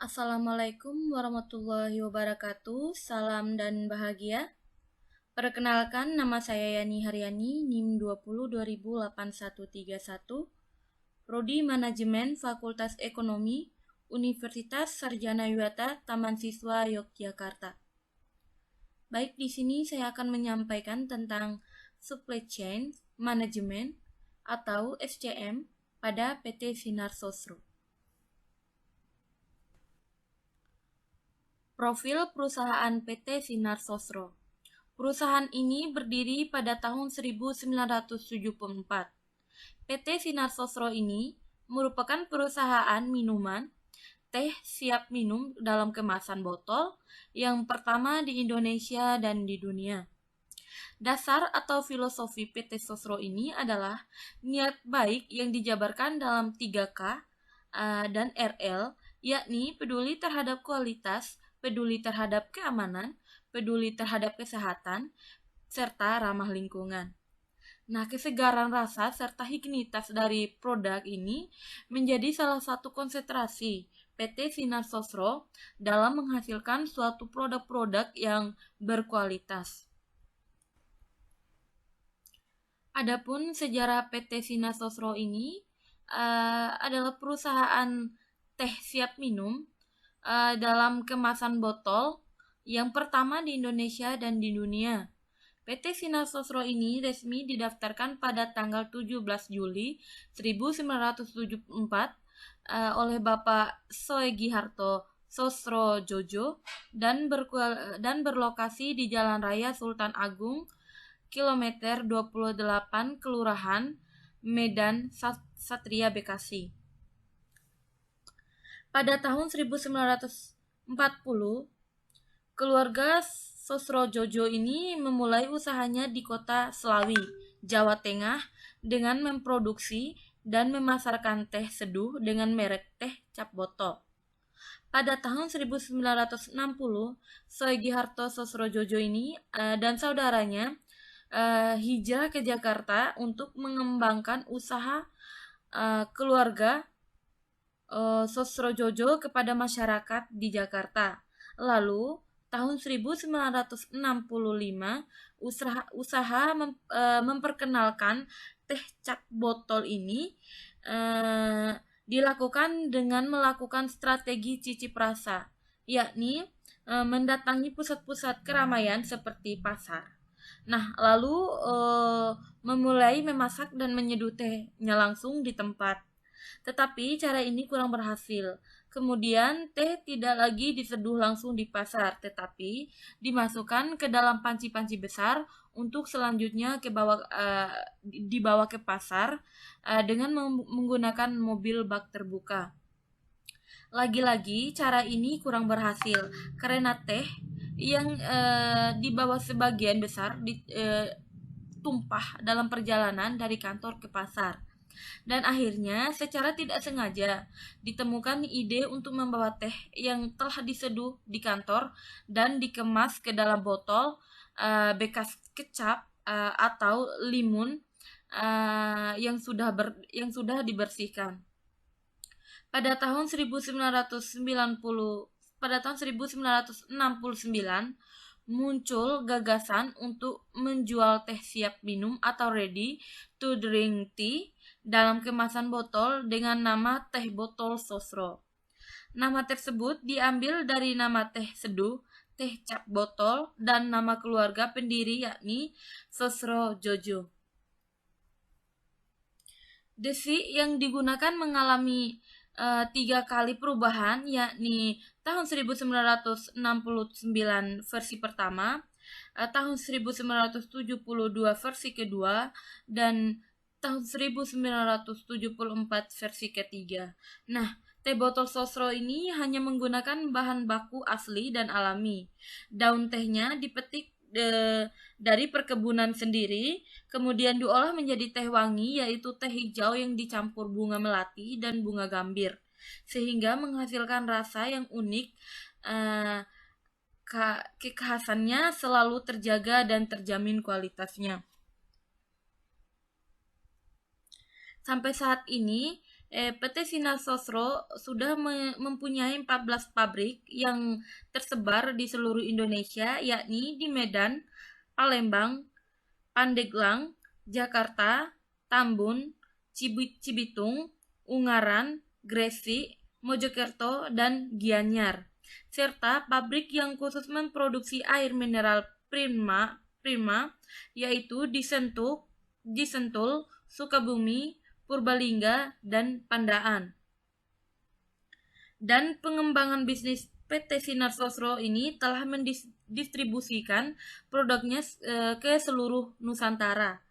Assalamualaikum warahmatullahi wabarakatuh. Salam dan bahagia. Perkenalkan, nama saya Yani Haryani, NIM 20208131, Prodi Manajemen Fakultas Ekonomi, Universitas Sarjana Yuwata, Taman Siswa Yogyakarta. Baik, di sini saya akan menyampaikan tentang Supply Chain Management atau SCM pada PT Sinar Sosro. Profil perusahaan PT Sinar Sosro. Perusahaan ini berdiri pada tahun 1974. PT Sinar Sosro ini merupakan perusahaan minuman teh siap minum dalam kemasan botol yang pertama di Indonesia dan di dunia. Dasar atau filosofi PT Sosro ini adalah niat baik yang dijabarkan dalam 3K dan RL, yakni peduli terhadap kualitas, peduli terhadap keamanan, peduli terhadap kesehatan, serta ramah lingkungan. Nah, kesegaran rasa serta higinitas dari produk ini menjadi salah satu konsentrasi PT Sinar Sosro dalam menghasilkan suatu produk-produk yang berkualitas. Adapun sejarah PT Sinar Sosro ini adalah perusahaan teh siap minum dalam kemasan botol yang pertama di Indonesia dan di dunia. PT Sinar Sosro ini resmi didaftarkan pada tanggal 17 Juli 1974 oleh Bapak Soegiharto Sosro Jojo dan berlokasi di Jalan Raya Sultan Agung, kilometer 28, Kelurahan Medan Satria, Bekasi. Pada tahun 1940, keluarga Sosro Jojo ini memulai usahanya di kota Slawi, Jawa Tengah dengan memproduksi dan memasarkan teh seduh dengan merek teh cap botol. Pada tahun 1960, Soegiharto Sosro Jojo ini dan saudaranya hijrah ke Jakarta untuk mengembangkan usaha keluarga Sosro Jojo kepada masyarakat di Jakarta. Lalu tahun 1965 usaha memperkenalkan teh cap botol ini dilakukan dengan melakukan strategi cicip rasa, yakni mendatangi pusat-pusat keramaian seperti pasar. Nah, lalu memulai memasak dan menyeduh tehnya langsung di tempat. Tetapi cara ini kurang berhasil. Kemudian teh tidak lagi diseduh langsung di pasar, tetapi dimasukkan ke dalam panci-panci besar untuk selanjutnya dibawa ke pasar dengan menggunakan mobil bak terbuka. Lagi-lagi cara ini kurang berhasil karena teh yang dibawa sebagian besar tumpah dalam perjalanan dari kantor ke pasar. Dan akhirnya secara tidak sengaja ditemukan ide untuk membawa teh yang telah diseduh di kantor dan dikemas ke dalam botol bekas kecap atau limun yang sudah dibersihkan. Pada tahun 1969 muncul gagasan untuk menjual teh siap minum atau ready to drink tea dalam kemasan botol dengan nama teh botol Sosro. Nama tersebut diambil dari nama teh seduh, teh cap botol, dan nama keluarga pendiri yakni Sosro Jojo. Desi yang digunakan mengalami 3 kali perubahan, yakni tahun 1969 versi pertama, tahun 1972 versi kedua, dan tahun 1974 versi ketiga. Nah, teh botol Sosro ini hanya menggunakan bahan baku asli dan alami. Daun tehnya dipetik dari perkebunan sendiri, kemudian diolah menjadi teh wangi, yaitu teh hijau yang dicampur bunga melati dan bunga gambir, sehingga menghasilkan rasa yang unik. Kekhasannya selalu terjaga dan terjamin kualitasnya. Sampai saat ini, PT Sinar Sosro sudah mempunyai 14 pabrik yang tersebar di seluruh Indonesia, yakni di Medan, Palembang, Pandeglang, Jakarta, Tambun, Cibitung, Ungaran, Gresik, Mojokerto, dan Gianyar, serta pabrik yang khusus memproduksi air mineral prima yaitu di Sentul, Sukabumi, Purbalingga, dan Pandaan. Dan pengembangan bisnis PT Sinar Sosro ini telah mendistribusikan produknya ke seluruh Nusantara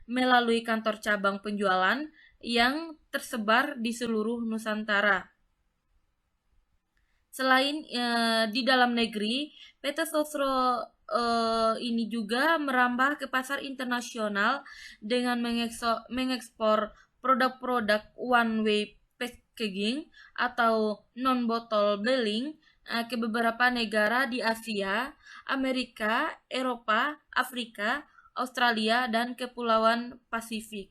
melalui kantor cabang penjualan yang tersebar di seluruh Nusantara. Selain di dalam negeri, PT Sosro ini juga merambah ke pasar internasional dengan mengekspor produk-produk one way packaging atau non-bottle billing ke beberapa negara di Asia, Amerika, Eropa, Afrika, Australia, dan Kepulauan Pasifik.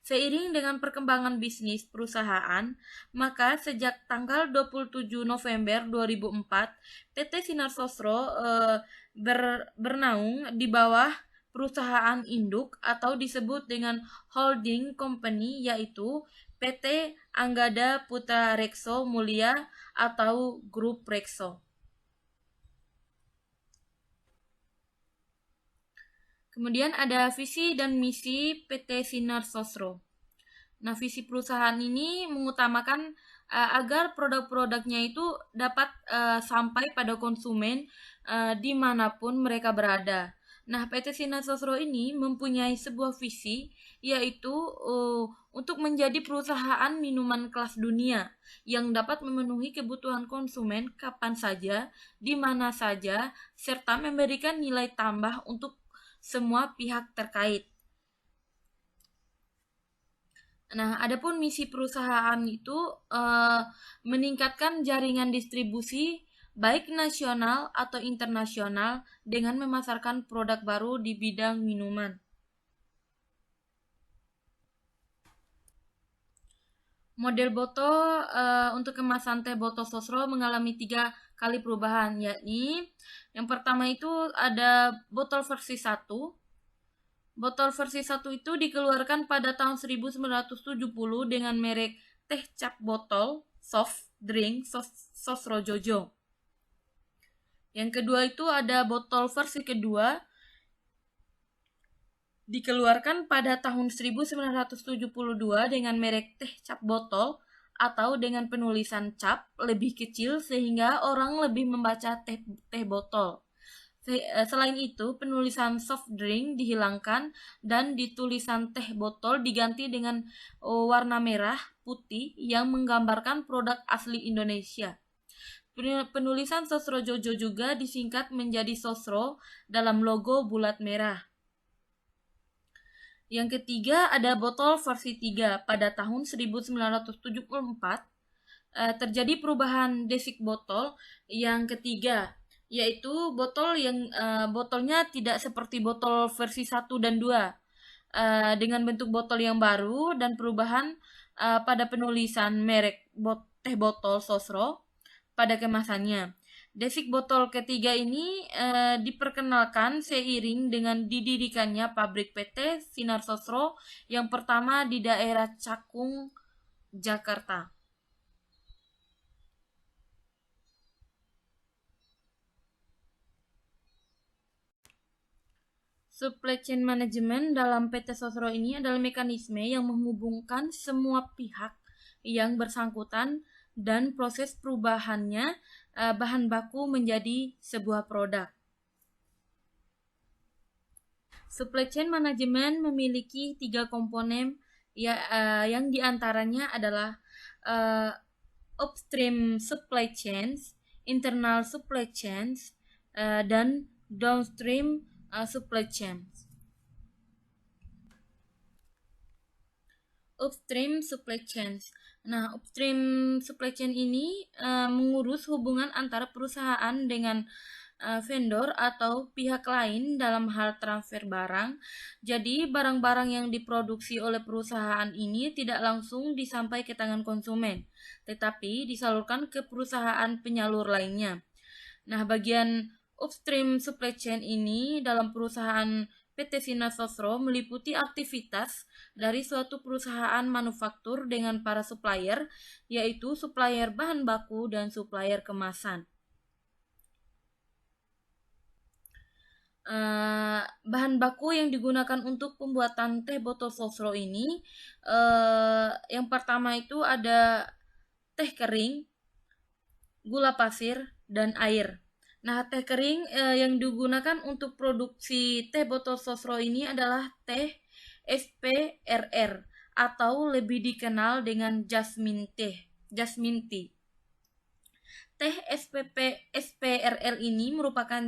Seiring dengan perkembangan bisnis perusahaan, maka sejak tanggal 27 November 2004, PT Sinar Sosro bernaung di bawah perusahaan induk atau disebut dengan holding company, yaitu PT Anggada Putra Rekso Mulia atau Grup Rekso. Kemudian ada visi dan misi PT Sinar Sosro. Nah, visi perusahaan ini mengutamakan agar produk-produknya itu dapat sampai pada konsumen dimanapun mereka berada. Nah, PT Sinar Sosro ini mempunyai sebuah visi, yaitu untuk menjadi perusahaan minuman kelas dunia yang dapat memenuhi kebutuhan konsumen kapan saja, di mana saja, serta memberikan nilai tambah untuk semua pihak terkait. Nah, adapun misi perusahaan itu meningkatkan jaringan distribusi baik nasional atau internasional dengan memasarkan produk baru di bidang minuman. Model botol untuk kemasan teh botol Sosro mengalami 3 kali perubahan, yakni yang pertama itu ada botol versi 1. Botol versi 1 itu dikeluarkan pada tahun 1970 dengan merek teh cap botol soft drink Sosro Jojo. Yang kedua itu ada botol versi kedua dikeluarkan pada tahun 1972 dengan merek teh cap botol atau dengan penulisan cap lebih kecil sehingga orang lebih membaca teh botol. Selain itu, penulisan soft drink dihilangkan dan tulisan teh botol diganti dengan warna merah putih yang menggambarkan produk asli Indonesia. Penulisan Sosro Jojo juga disingkat menjadi Sosro dalam logo bulat merah. Yang ketiga ada botol versi 3. Pada tahun 1974 terjadi perubahan desik botol yang ketiga, yaitu botol yang botolnya tidak seperti botol versi 1 dan 2 dengan bentuk botol yang baru dan perubahan pada penulisan merek teh botol Sosro pada kemasannya. Desik botol ketiga ini diperkenalkan seiring dengan didirikannya pabrik PT Sinar Sosro yang pertama di daerah Cakung, Jakarta. Supply chain management dalam PT Sosro ini adalah mekanisme yang menghubungkan semua pihak yang bersangkutan dan proses perubahannya bahan baku menjadi sebuah produk. Supply chain management memiliki 3 komponen yang diantaranya adalah upstream supply chains, internal supply chains, dan downstream supply chains. Upstream supply chains. Nah, upstream supply chain ini mengurus hubungan antara perusahaan dengan vendor atau pihak lain dalam hal transfer barang. Jadi, barang-barang yang diproduksi oleh perusahaan ini tidak langsung disampai ke tangan konsumen, tetapi disalurkan ke perusahaan penyalur lainnya. Nah, bagian upstream supply chain ini dalam perusahaan PT Sinar Sosro meliputi aktivitas dari suatu perusahaan manufaktur dengan para supplier, yaitu supplier bahan baku dan supplier kemasan. Bahan baku yang digunakan untuk pembuatan teh botol sosro ini, yang pertama itu ada teh kering, gula pasir, dan air. Nah, teh kering yang digunakan untuk produksi teh botol sosro ini adalah teh SPRR atau lebih dikenal dengan jasmine tea. Teh SPRL ini merupakan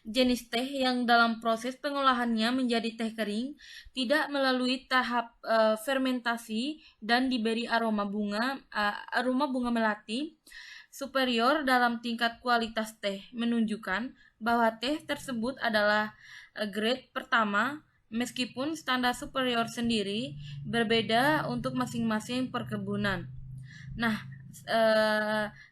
jenis teh yang dalam proses pengolahannya menjadi teh kering, tidak melalui tahap fermentasi dan diberi aroma bunga melati superior dalam tingkat kualitas teh, menunjukkan bahwa teh tersebut adalah grade pertama meskipun standar superior sendiri berbeda untuk masing-masing perkebunan. Nah,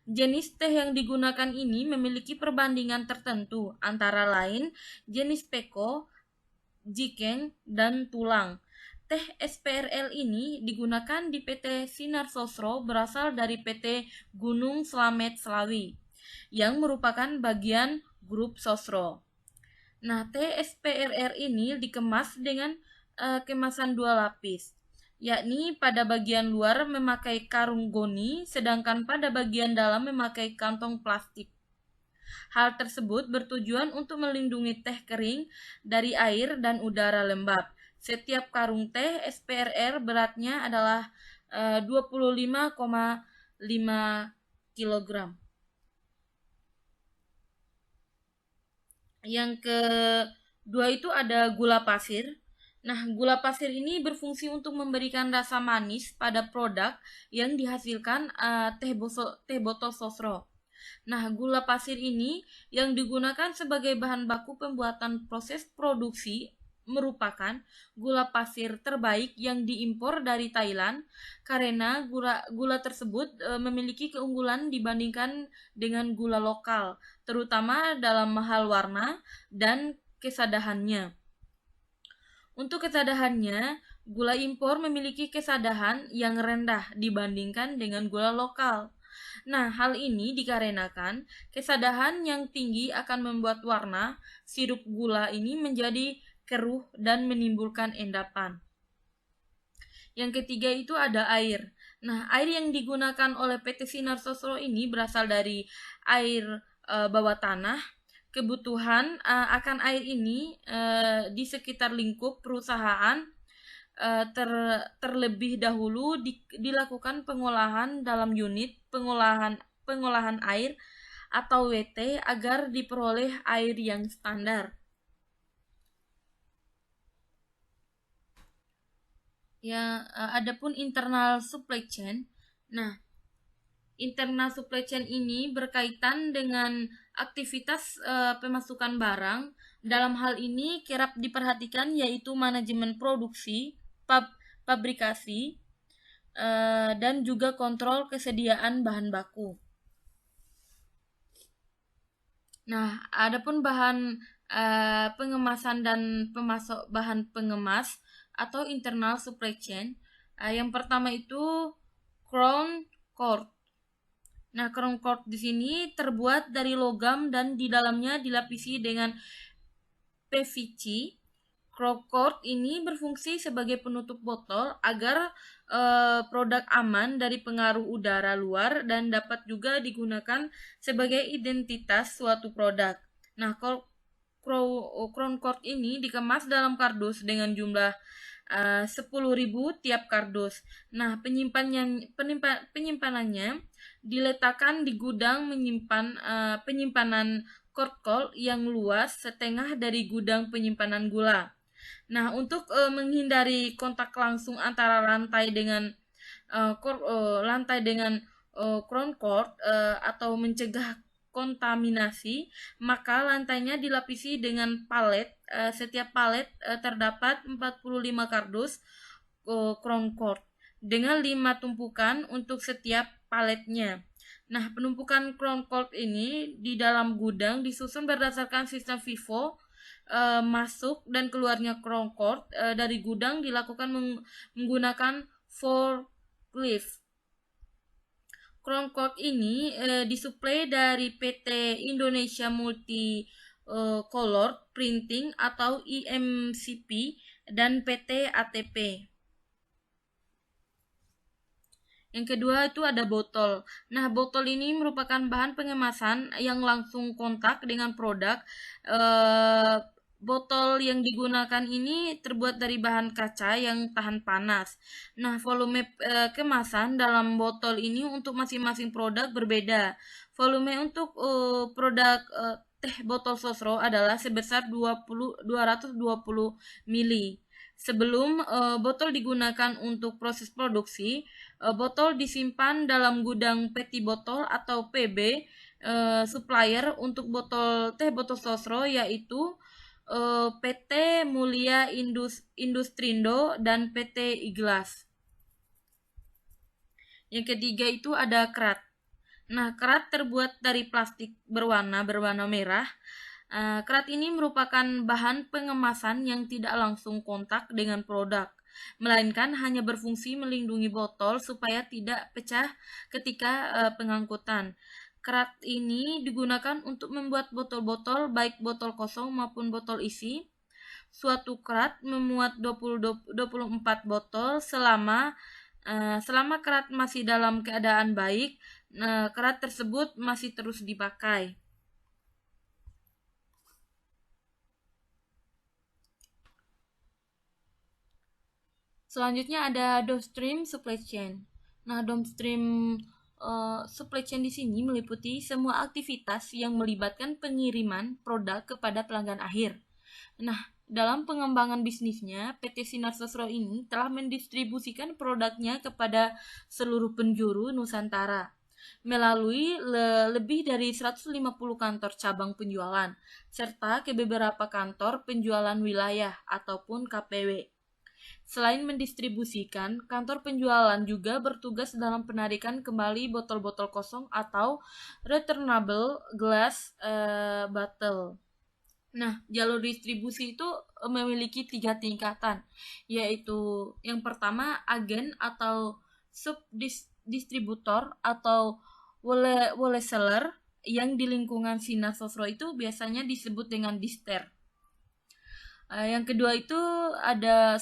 jenis teh yang digunakan ini memiliki perbandingan tertentu, antara lain jenis peko, jikeng, dan tulang. Teh SPRL ini digunakan di PT Sinar Sosro berasal dari PT Gunung Slamet Slawi, yang merupakan bagian grup Sosro. Nah, teh SPRL ini dikemas dengan kemasan 2 lapis, yakni pada bagian luar memakai karung goni, sedangkan pada bagian dalam memakai kantong plastik. Hal tersebut bertujuan untuk melindungi teh kering dari air dan udara lembab. Setiap karung teh SPRR beratnya adalah 25,5 kg. Yang kedua itu ada gula pasir. Nah, gula pasir ini berfungsi untuk memberikan rasa manis pada produk yang dihasilkan teh botol sosro. Nah, gula pasir ini yang digunakan sebagai bahan baku pembuatan proses produksi merupakan gula pasir terbaik yang diimpor dari Thailand karena gula tersebut memiliki keunggulan dibandingkan dengan gula lokal, terutama dalam hal warna dan kesadahannya. Untuk kesadahannya, gula impor memiliki kesadahan yang rendah dibandingkan dengan gula lokal. Nah, hal ini dikarenakan kesadahan yang tinggi akan membuat warna sirup gula ini menjadi keruh dan menimbulkan endapan. Yang ketiga itu ada air. Nah, air yang digunakan oleh PT Sinar Sosro ini berasal dari air bawah tanah. Kebutuhan akan air ini di sekitar lingkup perusahaan terlebih dahulu dilakukan pengolahan dalam unit pengolahan air atau WT agar diperoleh air yang standar. Ya, adapun internal supply chain. Nah, internal supply chain ini berkaitan dengan aktivitas pemasukan barang. Dalam hal ini kerap diperhatikan yaitu manajemen produksi, pabrikasi, dan juga kontrol kesediaan bahan baku. Nah, adapun bahan pengemasan dan pemasok bahan pengemas atau internal supply chain, yang pertama itu crown cord. Nah, crown cord di sini terbuat dari logam dan di dalamnya dilapisi dengan PVC. Crown cord ini berfungsi sebagai penutup botol agar produk aman dari pengaruh udara luar dan dapat juga digunakan sebagai identitas suatu produk. Nah, crown cord ini dikemas dalam kardus dengan jumlah 10.000 tiap kardus. Nah, penyimpanannya diletakkan di gudang penyimpanan cord yang luas setengah dari gudang penyimpanan gula. Nah, untuk menghindari kontak langsung antara lantai dengan crown cord atau mencegah terkontaminasi, maka lantainya dilapisi dengan palet. Setiap palet terdapat 45 kardus crown cord dengan 5 tumpukan untuk setiap paletnya. Nah, penumpukan crown cord ini di dalam gudang disusun berdasarkan sistem FIFO. Masuk dan keluarnya crown cord dari gudang dilakukan menggunakan forklift. Crown cord ini disuplai dari PT Indonesia Multi Color Printing atau IMCP dan PT ATP. Yang kedua itu ada botol. Nah, botol ini merupakan bahan pengemasan yang langsung kontak dengan produk. Botol yang digunakan ini terbuat dari bahan kaca yang tahan panas. Nah, volume kemasan dalam botol ini untuk masing-masing produk berbeda. Volume untuk produk teh botol sosro adalah sebesar 220 mili. Sebelum botol digunakan untuk proses produksi, botol disimpan dalam gudang peti botol atau PB supplier untuk botol teh botol sosro, yaitu PT Mulia Industrindo dan PT Iglas. Yang ketiga itu ada kerat. Nah, kerat terbuat dari plastik berwarna merah. Kerat ini merupakan bahan pengemasan yang tidak langsung kontak dengan produk, melainkan hanya berfungsi melindungi botol supaya tidak pecah ketika pengangkutan. Kerat ini digunakan untuk membuat botol-botol, baik botol kosong maupun botol isi. Suatu kerat memuat 24 botol selama kerat masih dalam keadaan baik, kerat tersebut masih terus dipakai. Selanjutnya ada downstream supply chain. Nah, downstream supply chain di sini meliputi semua aktivitas yang melibatkan pengiriman produk kepada pelanggan akhir. Nah, dalam pengembangan bisnisnya, PT Sinar Sosro ini telah mendistribusikan produknya kepada seluruh penjuru Nusantara melalui lebih dari 150 kantor cabang penjualan, serta ke beberapa kantor penjualan wilayah ataupun KPW. Selain mendistribusikan, kantor penjualan juga bertugas dalam penarikan kembali botol-botol kosong atau returnable glass bottle. Nah, jalur distribusi itu memiliki 3 tingkatan, yaitu yang pertama agen atau subdistributor atau wholesaler yang di lingkungan Sinar Sosro itu biasanya disebut dengan dister. Yang kedua itu ada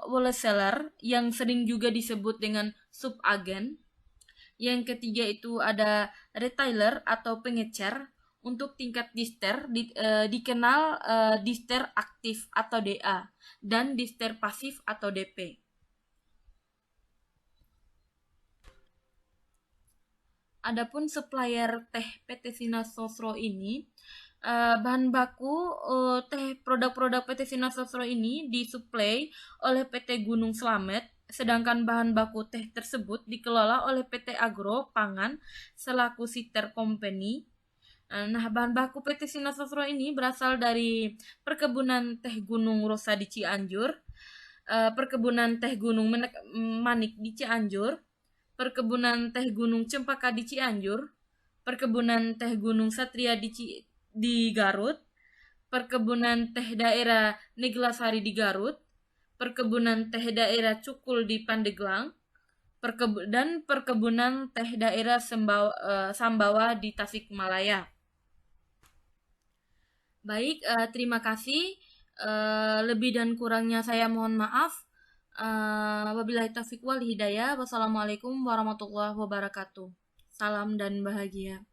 wholesaler yang sering juga disebut dengan subagen. Yang ketiga itu ada retailer atau pengecer. Untuk tingkat dister dikenal dister aktif atau DA dan dister pasif atau DP. Adapun supplier teh PT Sinar Sosro ini, bahan baku teh produk-produk PT Sinar Sosro ini disuplai oleh PT Gunung Slamet, sedangkan bahan baku teh tersebut dikelola oleh PT Agro Pangan selaku sister company. Nah, bahan baku PT Sinar Sosro ini berasal dari perkebunan teh Gunung Rosa di Cianjur, perkebunan teh Gunung Manik di Cianjur, perkebunan teh Gunung Cempaka di Cianjur, perkebunan teh Gunung Satria di Garut, perkebunan teh daerah Neglasari di Garut, perkebunan teh daerah Cukul di Pandeglang, dan perkebunan teh daerah Sambawa di Tasikmalaya. Baik, terima kasih. Lebih dan kurangnya saya mohon maaf. Wabillahi taufiq wal hidayah. Wassalamualaikum warahmatullahi wabarakatuh. Salam dan bahagia.